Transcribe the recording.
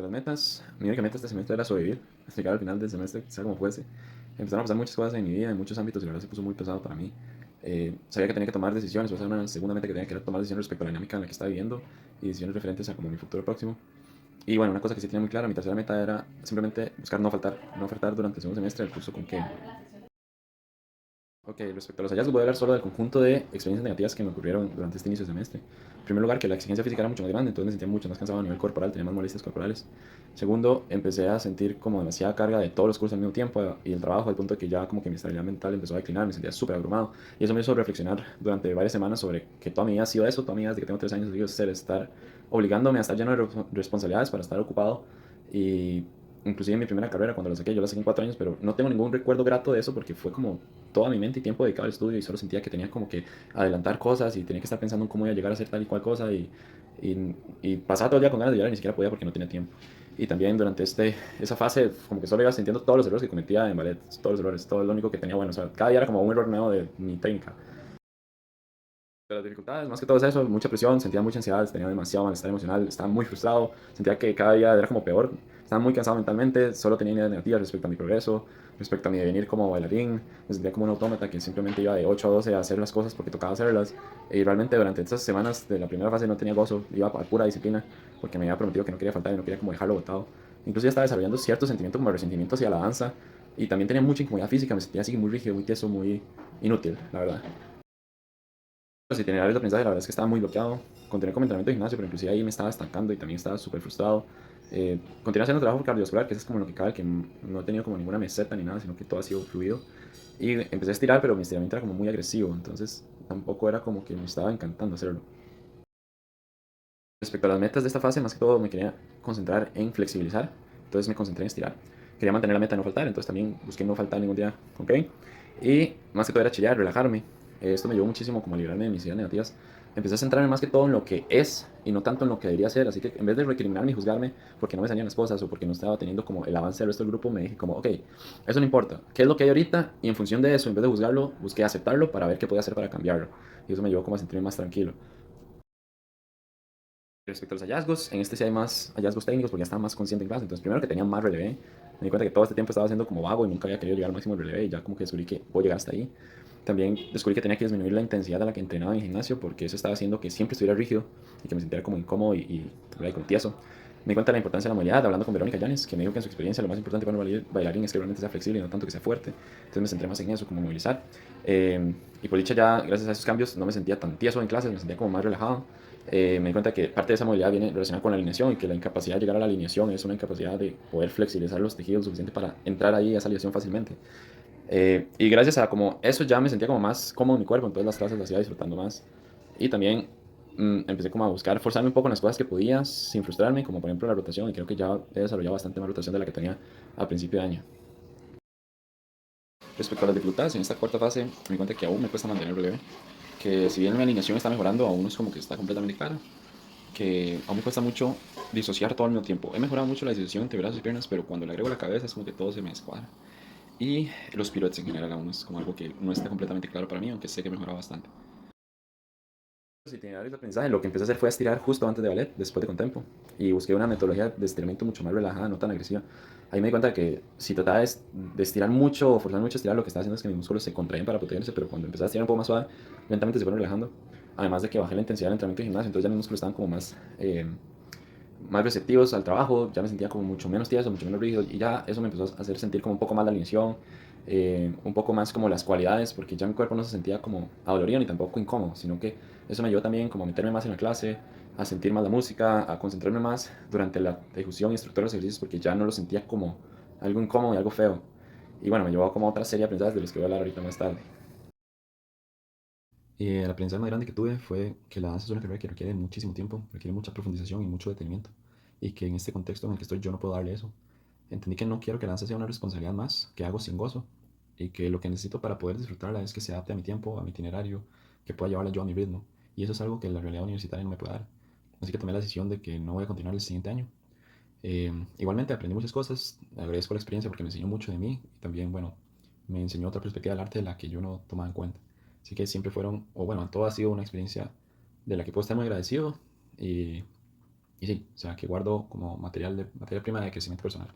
Respecto a las metas, mi única meta este semestre era sobrevivir, llegar al final del semestre, sea como fuese. Empezaron a pasar muchas cosas en mi vida, en muchos ámbitos, y la verdad se puso muy pesado para mí. Sabía que tenía que tomar decisiones, o sea, una segunda meta que tenía que era tomar decisiones respecto a la dinámica en la que estaba viviendo y decisiones referentes a como mi futuro próximo. Y bueno, una cosa que sí tenía muy clara, mi tercera meta era simplemente buscar no faltar durante el segundo semestre del curso con Kevin. Ok, respecto a los hallazgos, voy a hablar solo del conjunto de experiencias negativas que me ocurrieron durante este inicio de semestre. En primer lugar, que la exigencia física era mucho más grande, entonces me sentía mucho más cansado a nivel corporal, tenía más molestias corporales. Segundo, empecé a sentir como demasiada carga de todos los cursos al mismo tiempo y el trabajo, al punto de que ya como que mi estabilidad mental empezó a declinar, me sentía súper abrumado. Y eso me hizo reflexionar durante varias semanas sobre que toda mi vida ha sido eso, toda mi vida desde que tengo 3 años ha sido ser, estar obligándome a estar lleno de responsabilidades para estar ocupado y inclusive en mi primera carrera, cuando la saqué, yo la saqué en 4 años, pero no tengo ningún recuerdo grato de eso porque fue como toda mi mente y tiempo dedicado al estudio y solo sentía que tenía como que adelantar cosas y tenía que estar pensando en cómo iba a llegar a hacer tal y cual cosa y pasaba todo el día con ganas de llorar y ni siquiera podía porque no tenía tiempo. Y también durante esa fase, como que solo iba sintiendo todos los errores que cometía en ballet, todos los errores, todo lo único que tenía bueno, o sea, cada día era como un error nuevo de mi técnica. De las dificultades, más que todo es eso, mucha presión, sentía mucha ansiedad, tenía demasiado malestar emocional, estaba muy frustrado, sentía que cada día era como peor, estaba muy cansado mentalmente, solo tenía ideas negativas respecto a mi progreso, respecto a mi devenir como bailarín, me sentía como un autómata que simplemente iba de 8 a 12 a hacer las cosas porque tocaba hacerlas, y realmente durante estas semanas de la primera fase no tenía gozo, iba a pura disciplina, porque me había prometido que no quería faltar y no quería como dejarlo botado. Incluso ya estaba desarrollando cierto sentimiento como resentimiento hacia la danza, y también tenía mucha incomodidad física, me sentía así muy rígido, muy tieso, muy inútil, la verdad. Los itinerarios de aprendizaje, la verdad es que estaba muy bloqueado. Continué con mi entrenamiento de gimnasio, pero inclusive ahí me estaba estancando y también estaba súper frustrado. Continué haciendo trabajo cardiovascular, que eso es como lo que cabe, que no he tenido como ninguna meseta ni nada, sino que todo ha sido fluido. Y empecé a estirar, pero mi estiramiento era como muy agresivo, entonces tampoco era como que me estaba encantando hacerlo. Respecto a las metas de esta fase, más que todo me quería concentrar en flexibilizar, entonces me concentré en estirar. Quería mantener la meta de no faltar, entonces también busqué no faltar ningún día, ¿ok? Y más que todo era chillar, relajarme. Esto me ayudó muchísimo como a librarme de mis ideas negativas. Empecé a centrarme más que todo en lo que es y no tanto en lo que debería ser, así que en vez de recriminarme y juzgarme porque no me salían las cosas o porque no estaba teniendo como el avance del resto del grupo, me dije como, ok, eso no importa, ¿qué es lo que hay ahorita? Y en función de eso, en vez de juzgarlo, busqué aceptarlo para ver qué podía hacer para cambiarlo. Y eso me ayudó como a sentirme más tranquilo. Respecto a los hallazgos, en este sí hay más hallazgos técnicos porque ya estaba más consciente en clase. Entonces, primero que tenía más relevé, me di cuenta que todo este tiempo estaba haciendo como vago y nunca había querido llegar al máximo relevé y ya como que descubrí que puedo llegar hasta ahí. También descubrí que tenía que disminuir la intensidad a la que entrenaba en el gimnasio porque eso estaba haciendo que siempre estuviera rígido y que me sintiera como incómodo y como tieso. Me di cuenta de la importancia de la movilidad hablando con Verónica Llanes, que me dijo que en su experiencia lo más importante para un bailarín es que realmente sea flexible y no tanto que sea fuerte. Entonces me centré más en eso, como movilizar. Y por dicha ya, gracias a esos cambios, no me sentía tan tieso en clases, me sentía como más relajado. Me di cuenta que parte de esa movilidad viene relacionada con la alineación y que la incapacidad de llegar a la alineación es una incapacidad de poder flexibilizar los tejidos suficiente para entrar ahí a esa alineación fácilmente. Y gracias a como eso ya me sentía como más cómodo en mi cuerpo, entonces las clases las iba disfrutando más. Y también empecé como a buscar forzarme un poco en las cosas que podía sin frustrarme, como por ejemplo la rotación, y creo que ya he desarrollado bastante más rotación de la que tenía al principio de año. Respecto a las dificultades, en esta cuarta fase me di cuenta que aún me cuesta mantener el relevé, que si bien mi alineación está mejorando, aún no es como que está completamente clara, que aún me cuesta mucho disociar todo al mismo tiempo. He mejorado mucho la disociación entre brazos y piernas, pero cuando le agrego la cabeza es como que todo se me descuadra. Y los piruetes en general aún es como algo que no está completamente claro para mí, aunque sé que he mejorado bastante. Los itinerarios de aprendizaje, lo que empecé a hacer fue a estirar justo antes de ballet, después de contempo, y busqué una metodología de estiramiento mucho más relajada, no tan agresiva. Ahí me di cuenta de que si trataba de estirar mucho o forzar mucho a estirar, lo que estaba haciendo es que mis músculos se contraían para protegerse, pero cuando empecé a estirar un poco más suave, lentamente se fueron relajando. Además de que bajé la intensidad del entrenamiento de gimnasio, entonces ya mis músculos estaban como más receptivos al trabajo, ya me sentía como mucho menos tieso, mucho menos rígido y ya eso me empezó a hacer sentir como un poco más la alineación, un poco más como las cualidades, porque ya mi cuerpo no se sentía como adolorido ni tampoco incómodo, sino que eso me ayudó también como a meterme más en la clase, a sentir más la música, a concentrarme más durante la ejecución y estructura de los ejercicios porque ya no lo sentía como algo incómodo y algo feo. Y bueno, me llevó como a otra serie de aprendizajes de los que voy a hablar ahorita más tarde. Y el aprendizaje más grande que tuve fue que la danza es una carrera que requiere muchísimo tiempo, requiere mucha profundización y mucho detenimiento. Y que en este contexto en el que estoy yo no puedo darle eso. Entendí que no quiero que la danza sea una responsabilidad más que hago sin gozo. Y que lo que necesito para poder disfrutarla es que se adapte a mi tiempo, a mi itinerario, que pueda llevarla yo a mi ritmo. Y eso es algo que la realidad universitaria no me puede dar. Así que tomé la decisión de que no voy a continuar el siguiente año. Igualmente aprendí muchas cosas, agradezco la experiencia porque me enseñó mucho de mí y también, bueno, me enseñó otra perspectiva del arte de la que yo no tomaba en cuenta. Así que siempre fueron, o bueno, todo ha sido una experiencia de la que puedo estar muy agradecido y Y sí, o sea, que guardo como materia prima de crecimiento personal.